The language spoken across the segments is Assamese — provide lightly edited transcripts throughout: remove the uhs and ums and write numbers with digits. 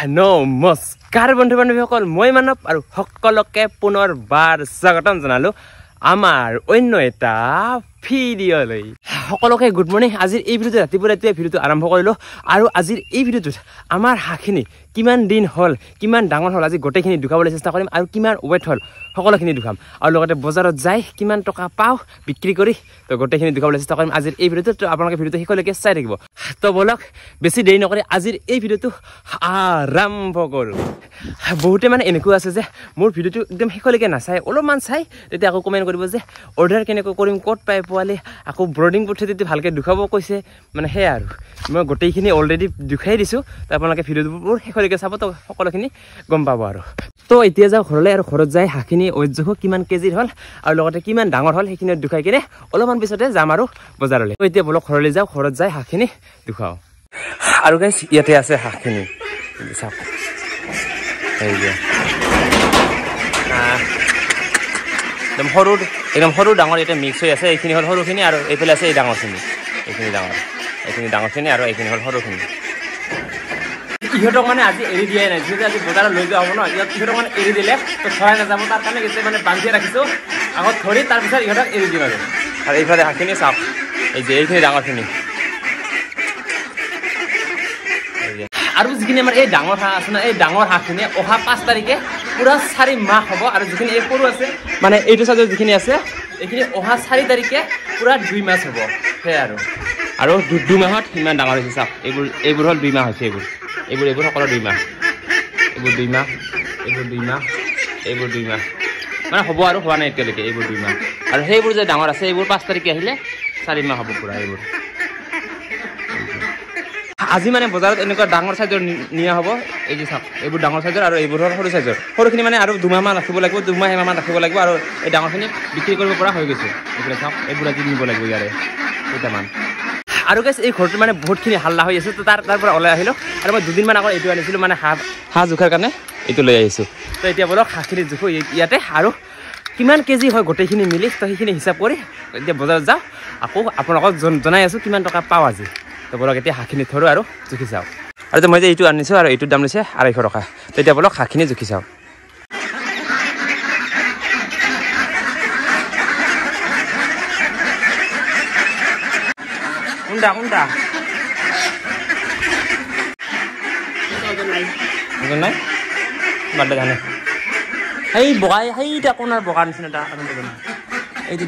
নমস্কাৰ বন্ধু বান্ধৱীসকল, মই মানৱ আৰু সকলোকে পুনৰবাৰ স্বাগতম জনালো আমাৰ অন্য এটা ভিডিঅ'লৈ। সকলোকে গুড মৰ্ণিং। আজিৰ এই ভিডিঅ'টো ৰাতিপুৱা ভিডিঅ'টো আৰম্ভ কৰিলোঁ আৰু আজিৰ এই ভিডিঅ'টোত আমাৰ হাঁহখিনি কিমান দিন হ'ল, কিমান ডাঙৰ হ'ল, আজি গোটেইখিনি দেখুৱাবলৈ চেষ্টা কৰিম আৰু কিমান ৱেট হ'ল সকলোখিনি দেখাম আৰু লগতে বজাৰত যাই কিমান টকা পাওঁ বিক্ৰী কৰি তো গোটেইখিনি দেখুৱাবলৈ চেষ্টা কৰিম আজিৰ এই ভিডিঅ'টোত। আপোনালোকে ভিডিঅ'টো শেষলৈকে চাই থাকিব। তো বলক বেছি দেৰি নকৰি আজিৰ এই ভিডিঅ'টো আৰম্ভ কৰোঁ। বহুতে মানে এনেকুৱা আছে যে মোৰ ভিডিঅ'টো একদম শেষলৈকে নাচায়, অলপমান চাই তেতিয়া আকৌ কমেণ্ট কৰিব যে অৰ্ডাৰ কেনেকৈ কৰিম, ক'ত পাই পোৱালি, আকৌ ব্ৰডিং পদ্ধতিটো ভালকৈ দেখুৱাব কৈছে। মানে সেয়া আৰু মই গোটেইখিনি অলৰেডি দেখুৱাই দিছোঁ, তো আপোনালোকে ভিডিঅ'বোৰ শেষলৈকে চাব, তো সকলোখিনি গম পাব আৰু। তো এতিয়া যাওঁ ঘৰলৈ আৰু ঘৰত যাই হাঁহখিনি ৱেট জোখো কিমান কেজিৰ হ'ল আৰু লগতে কিমান ডাঙৰ হ'ল সেইখিনি দেখুৱাই কিনে অলপমান পিছতে যাম আৰু বজাৰলৈ। তো এতিয়া বলক ঘৰলৈ যাওঁ, ঘৰত যাই হাঁহখিনি দেখুৱাওঁ। আৰু গাইছ ইয়াতে আছে হাঁহখিনি, চাওক একদম সৰু ডাঙৰ ইয়াতে মিক্স হৈ আছে। এইখিনি হ'ল সৰুখিনি আৰু এইফালে আছে এই ডাঙৰখিনি, এইখিনি ডাঙৰখিনি আৰু এইখিনি হ'ল সৰুখিনি। ইহঁতক মানে আজি এৰি দিয়াই নাই, যিহেতু আজি বজাৰত লৈ যোৱা হ'ব ন, ইহঁতক মানে এৰি দিলে তো চৰাই নাযাব, তাৰ কাৰণে গোটেই মানে বান্ধিয়ে ৰাখিছোঁ আগত ধৰি, তাৰপিছত ইহঁতক এৰি দিম আৰু এইফালে হাঁহখিনি চাওক, এই যে এইখিনি ডাঙৰখিনি। আৰু যিখিনি আমাৰ এই ডাঙৰ হাঁহ আছে ন, এই ডাঙৰ হাঁহখিনি অহা 5 তাৰিখে পূৰা 4 মাহ হ'ব, আৰু যিখিনি এই সৰু আছে মানে এইটো চাইজৰ যিখিনি আছে এইখিনি অহা 4 তাৰিখে পূৰা 2 মাহ হ'ব। সেয়াই আৰু 2 মাহত ইমান ডাঙৰ হৈছে চাওক। এইবোৰ হ'ল 2 মাহ হৈছে, এইবোৰ সকলো 2 মাহ, এইবোৰ 2 মাহ, এইবোৰ 2 মাহ মানে হ'ব আৰু হোৱা নাই এতিয়ালৈকে, এইবোৰ 2 মাহ। আৰু সেইবোৰ যে ডাঙৰ আছে এইবোৰ 5 তাৰিখে আহিলে 4 মাহ হ'ব পূৰা এইবোৰ। আজি মানে বজাৰত এনেকুৱা ডাঙৰ চাইজৰ নিয়া হ'ব, এই যে চাওক এইবোৰ ডাঙৰ চাইজৰ আৰু এইবোৰ হ'ল সৰু চাইজৰ। সৰুখিনি মানে আৰু 2 মাহমান ৰাখিব লাগিব, 2 মাহ এমাহমান ৰাখিব লাগিব, আৰু এই ডাঙৰখিনি বিক্ৰী কৰিব পৰা হৈ গৈছে। এইফালে চাওক এইবোৰ আজি নিব লাগিব ইয়াৰে কেইটামান। আৰু গাইছ এই ঘৰটো মানে বহুতখিনি হাল্লা হৈ আছে, তো তাৰ পৰা ওলাই আহিলোঁ আৰু মই 2 দিনমান আগত এইটো আনিছিলোঁ, মানে হাঁহ জোখাৰ কাৰণে এইটো লৈ আহিছোঁ। তো এতিয়া বলক হাঁহখিনি জোখো ইয়াতে, আৰু কিমান কেজি হয় গোটেইখিনি মিলি, তো সেইখিনি হিচাপ কৰি এতিয়া বজাৰত যাওঁ, আকৌ আপোনালোকক জনাই আছোঁ কিমান টকা পাওঁ আজি। তো বলক এতিয়া হাঁহখিনি ধৰোঁ আৰু জুখি চাওঁ। আৰু যে মই যে এইটো আনিছোঁ আৰু এইটোৰ দাম লৈছে 250 টকা। তো এতিয়া বলক হাঁহখিনি জুখি চাওঁ। কোনটা নাই বাদ জানে সেই বগাই সেইটা কোনাৰ বগাৰ নিচিনা এটা এইটো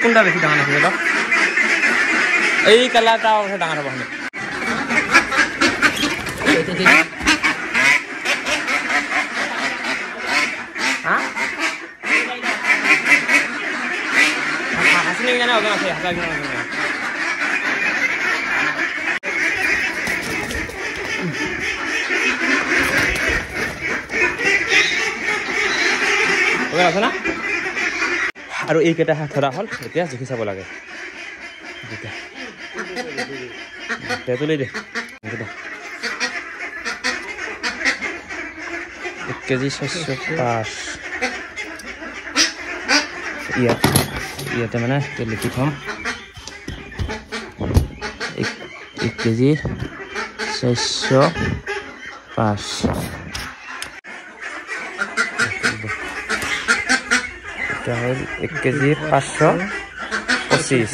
কোনটা বেছি ডাঙৰ আছে অলপ, এই কালাৰটা ডাঙৰ হ'ব। আছে না আৰু এইকেইটা হাঁহ ধৰা হ'ল, এতিয়া জুখি চাব লাগে। তুলি দে 1 কেজি 605। ইয়াতে মানে লিখি থ'ম 1 কেজি 605। এটা হ'ল 1 কেজি 525।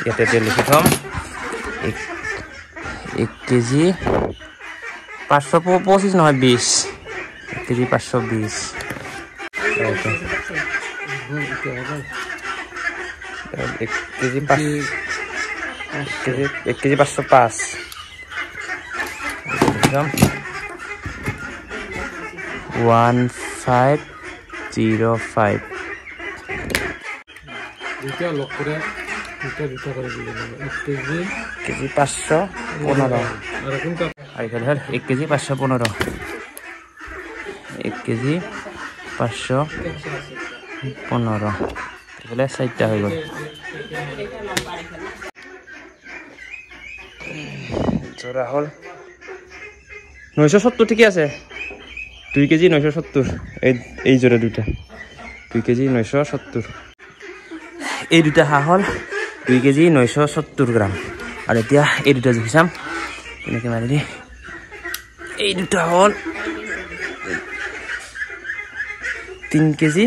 ইয়াতে লিখি থ'ম 1 কেজি 525 নহয় 20, 1 কেজি 520। 1 কেজি 505। 1505। কেজি 515। আর এখানে হল 1 কেজি 515। 1 কেজি 515 বলে 4টা হয়ে গেল। জোড়া হল 970 ঠিকই আছে। 2 কেজি 970 এই জোড়া দুটা 2 কেজি 970 এই দুটা হাঁহ হ'ল 2 কেজি 970 গ্ৰাম আৰু এতিয়া এই দুটা জুখি চাম এনেকৈ মাৰি দি এই দুটা হ'ল 3 কেজি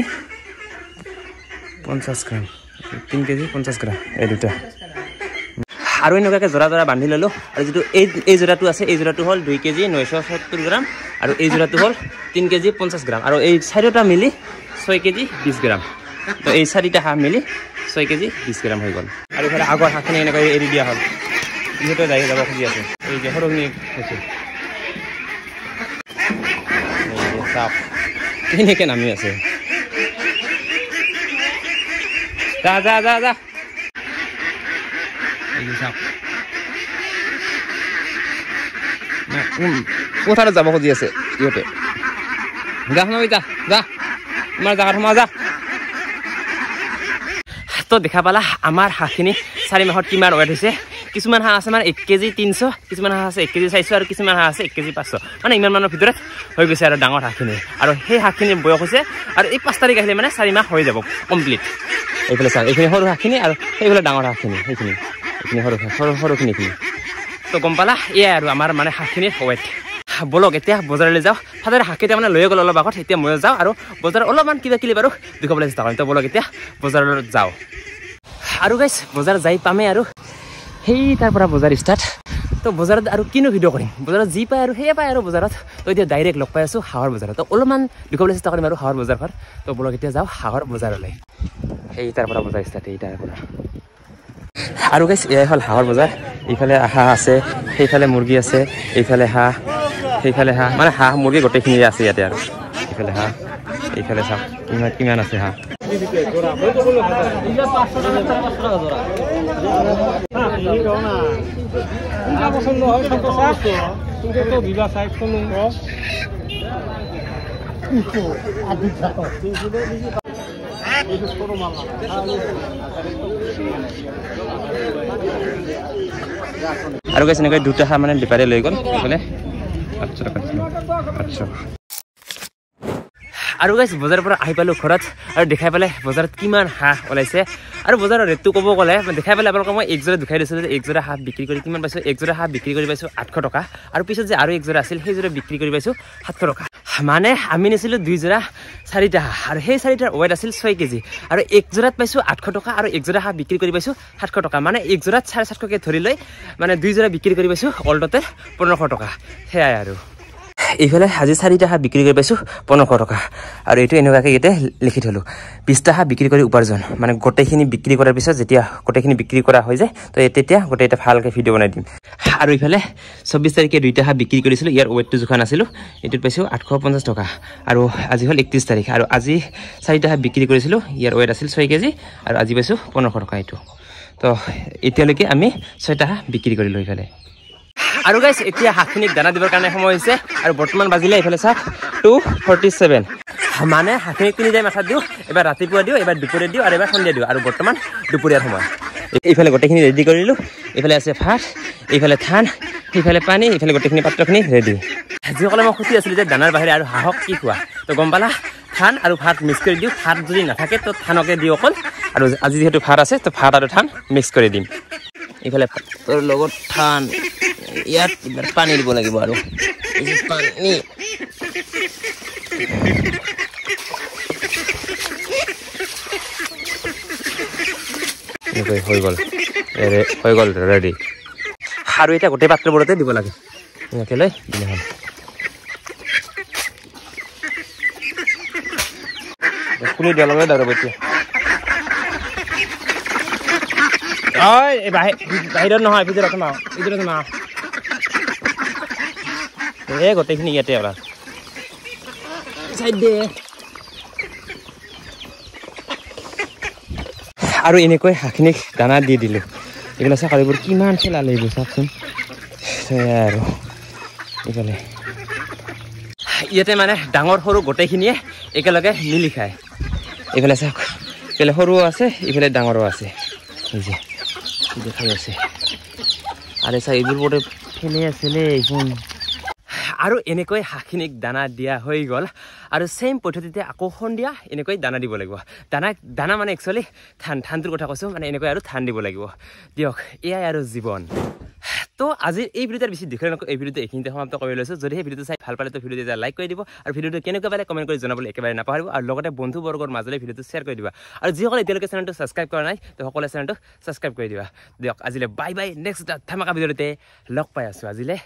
50 গ্ৰাম 3 কেজি 50 গ্ৰাম এই দুটা আৰু এনেকুৱাকৈ জোৰা জোৰা বান্ধি ল'লোঁ আৰু যিটো এই জোৰাটো আছে এই জোৰাটো হ'ল 2 কেজি 970 গ্ৰাম আৰু এই জোৰাটো হ'ল 3 কেজি 50 গ্ৰাম আৰু এই চাৰিটা মিলি 6 কেজি 20 গ্ৰাম তো এই চাৰিটা হাঁহ মিলি 6 কেজি 20 গ্ৰাম হৈ গ'ল আৰু ইফালে আগৰ হাঁহখিনি এনেকৈ এৰি দিয়া হ'ল যিহেতু যাই যাব খুজি আছে এই যে সৰুখিনি হৈছে চাপ কেনেকৈ নামি আছে যা যা যা যা কোথায় যাব খুজি আছে ইহঁতে যা সোমাবি যা যা তোমাৰ জাগাত সোমা যা তো দেখা পালা আমাৰ হাঁহখিনি 4 মাহত কিমান ৱেট হৈছে কিছুমান হাঁহ আছে মানে 1 কেজি 300 কিছুমান হাঁহ আছে 1 কেজি 400 আৰু কিছুমান হাঁহ আছে 1 কেজি 500 মানে ইমান মানৰ ভিতৰত হৈ গৈছে আৰু ডাঙৰ হাঁহখিনি আৰু সেই হাঁহখিনিৰ বয়স হৈছে আৰু এই 5 তাৰিখ আহিলে মানে 4 মাহ হৈ যাব কমপ্লিট এইফালে চাওক এইখিনি সৰু হাঁহখিনি আৰু সেইফালে ডাঙৰ হাঁহখিনি সেইখিনি সৰুখিনি তো গম পালা এয়াই আৰু আমাৰ মানে হাঁহখিনিৰ ৱেট বলক এতিয়া বজাৰলৈ যাওঁ ফাদাৰে হাঁহকেইটা মানে লৈ গ'ল অলপ আগত এতিয়া মই যাওঁ আৰু বজাৰত অলপমান কিবা কিবি বাৰু দেখুৱাবলৈ চেষ্টা কৰিম তো বলক এতিয়া বজাৰলৈ যাওঁ আৰু গাইছ বজাৰ যাই পামেই আৰু সেই তাৰ পৰা বজাৰ ষ্টাৰ্ট তো বজাৰত আৰু কিনো ভিডিঅ' কৰিম বজাৰত যি পায় আৰু সেয়ে পায় আৰু বজাৰত তো এতিয়া ডাইৰেক্ট লগ পাই আছোঁ হাঁহৰ বজাৰত তো অলপমান দেখুৱাবলৈ চেষ্টা কৰিম আৰু হাঁহৰ বজাৰখন তো বলক এতিয়া যাওঁ হাঁহৰ বজাৰলৈ সেই তাৰ পৰা বজাৰ ষ্টাৰ্ট এই তাৰ পৰা আৰু গাইছ এয়াই হ'ল হাঁহৰ বজাৰ এইফালে হাঁহ আছে সেইফালে মুৰ্গী আছে এইফালে হাঁহ সেইফালে হাঁহ মানে হাঁহ মুৰ্গী গোটেইখিনি আছে ইয়াতে আৰু এইফালে হাঁহ এইফালে চাওক কিমান আছে হাঁহ আৰু গাইছ এনেকৈ দুটা হাঁহ মানে বেপাৰীয়ে লৈ গ'ল এইফালে 800 টকা আৰু গাইছ বজাৰৰ পৰা আহি পালোঁ ঘৰত আৰু দেখাই পেলাই বজাৰত কিমান হাঁহ ওলাইছে আৰু বজাৰৰ ৰেটটো ক'ব গ'লে দেখাই পেলাই আপোনালোকক মই একযোৰা দেখাই দিছিলোঁ যে একযোৰা হাঁহ বিক্ৰী কৰি কিমান পাইছোঁ একযোৰা হাঁহ বিক্ৰী কৰি পাইছোঁ 800 টকা আৰু পিছত যে আৰু একযোৰা আছিল সেই যোৰা বিক্ৰী কৰি পাইছোঁ 700 টকা মানে আমি নিছিলোঁ 2 যোৰা 4টা হাঁহ আৰু সেই 4টাৰ ৱেট আছিল 6 কেজি আৰু একযোৰাত পাইছোঁ 800 টকা আৰু একযোৰা হাঁহ বিক্ৰী কৰি পাইছোঁ 700 টকা মানে একযোৰাত 750কৈ ধৰি লৈ মানে 2 যোৰা বিক্ৰী কৰি পাইছোঁ অলটোতে 1500 টকা সেয়াই আৰু এইফালে আজি 4টা হাঁহ বিক্ৰী কৰি পাইছোঁ 1500 টকা আৰু এইটো এনেকুৱাকৈ ইয়াতে লিখি থলোঁ 20টা হাঁহ বিক্ৰী কৰি উপাৰ্জন মানে গোটেইখিনি বিক্ৰী কৰাৰ পিছত যেতিয়া গোটেইখিনি বিক্ৰী কৰা হৈ যায় তো তেতিয়া গোটেই এটা ভালকৈ ভিডিঅ' বনাই দিম আৰু এইফালে 24 তাৰিখে 2টা হাঁহ বিক্ৰী কৰিছিলোঁ ইয়াৰ ৱেটটো জোখা নাছিলোঁ এইটোত পাইছোঁ 850 টকা আৰু আজি হ'ল 31 তাৰিখ আৰু আজি 4টা হাঁহ বিক্ৰী কৰিছিলোঁ ইয়াৰ ৱেট আছিল 6 কেজি আৰু আজি পাইছোঁ 1500 টকা এইটো তো এতিয়ালৈকে আমি 6টা হাঁহ বিক্ৰী কৰিলোঁ এইফালে আৰু গাইছ এতিয়া হাঁহখিনিক দানা দিবৰ কাৰণে সময় হৈছে আৰু বৰ্তমান বাজিলে এইফালে চাওক 2:47 মানে হাঁহখিনিক 3 টাইম মাথাত দিওঁ এবাৰ ৰাতিপুৱা দিওঁ এবাৰ দুপৰীয়া দিওঁ আৰু এবাৰ সন্ধিয়া দিওঁ আৰু বৰ্তমান দুপৰীয়াৰ সময় এইফালে গোটেইখিনি ৰেডি কৰিলোঁ এইফালে আছে ভাত এইফালে ধান সেইফালে পানী এইফালে গোটেইখিনি পাত্ৰখিনি ৰেডি যিসকলে মই খুচি আছিলোঁ যে দানাৰ বাহিৰে আৰু হাঁহক কি খোৱা তো গম পালা ধান আৰু ভাত মিক্স কৰি দিওঁ ভাত যদি নাথাকে তো ধানকে দিওঁ অকল আৰু আজি যিহেতু ভাত আছে তো ভাত আৰু ধান মিক্স কৰি দিম এইফালে ভাতৰ লগত ধান ইয়াত পানী দিব লাগিব আৰু পানী হৈ গ'ল ৰেডি আৰু এতিয়া গোটেই পাত্ৰবোৰতে দিব লাগে এনেকৈ লৈ দিলে হ'ল খুলি দিয়া লগে দাদা এতিয়া বাহিৰত নহয় ভিতৰত সোমাও এই গোটেইখিনি ইয়াতে ওলা আৰু এনেকৈ হাঁহখিনিক দানা দি দিলোঁ এইফালে চাকৰিবোৰ কিমান খেলা লাগিব চাওকচোন আৰু এইফালে ইয়াতে মানে ডাঙৰ সৰু গোটেইখিনিয়ে একেলগে মিলি খায় এইফালে চাওক এইফালে সৰুও আছে এইফালে ডাঙৰো আছে এই যে দেখাই আছে আৰে চাওক এইবোৰ বোৰে ফেলে আছিলে এইখন আৰু এনেকৈ হাঁহখিনিক দানা দিয়া হৈ গ'ল আৰু ছেইম পদ্ধতিতে আকৌ সন্ধিয়া এনেকৈ দানা দিব লাগিব দানা মানে একচুৱেলি ধানটোৰ কথা কৈছোঁ মানে এনেকৈ আৰু ধান দিব লাগিব দিয়ক এয়াই আৰু জীৱন তো আজিৰ এই ভিডিঅ'টো বেছি দীঘল নকৰোঁ এই ভিডিঅ'টো এইখিনিতে সমাপ্ত কৰি লৈছোঁ যদি সেই ভিডিঅ'টো চাই ভাল পালে তো ভিডিঅ'টো এটা লাইক কৰি দিব আৰু ভিডিঅ'টো কেনেকুৱা পালে কমেণ্ট কৰি জনাবলৈ একেবাৰে নাপাহৰিব আৰু লগতে বন্ধুবৰ্গৰ মাজলৈ ভিডিঅ'টো শ্বেয়াৰ কৰি দিবা আৰু যিসকলে এতিয়ালৈকে চেনেলটো ছাবস্ক্ৰাইব কৰা নাই তো সকলোৱে চেনেলটো ছাবস্ক্ৰাইব কৰি দিবা দিয়ক আজিলৈ বাই বাই নেক্সট ধামাকা ভিডিঅ'তে লগ পাই আছোঁ আজিলৈ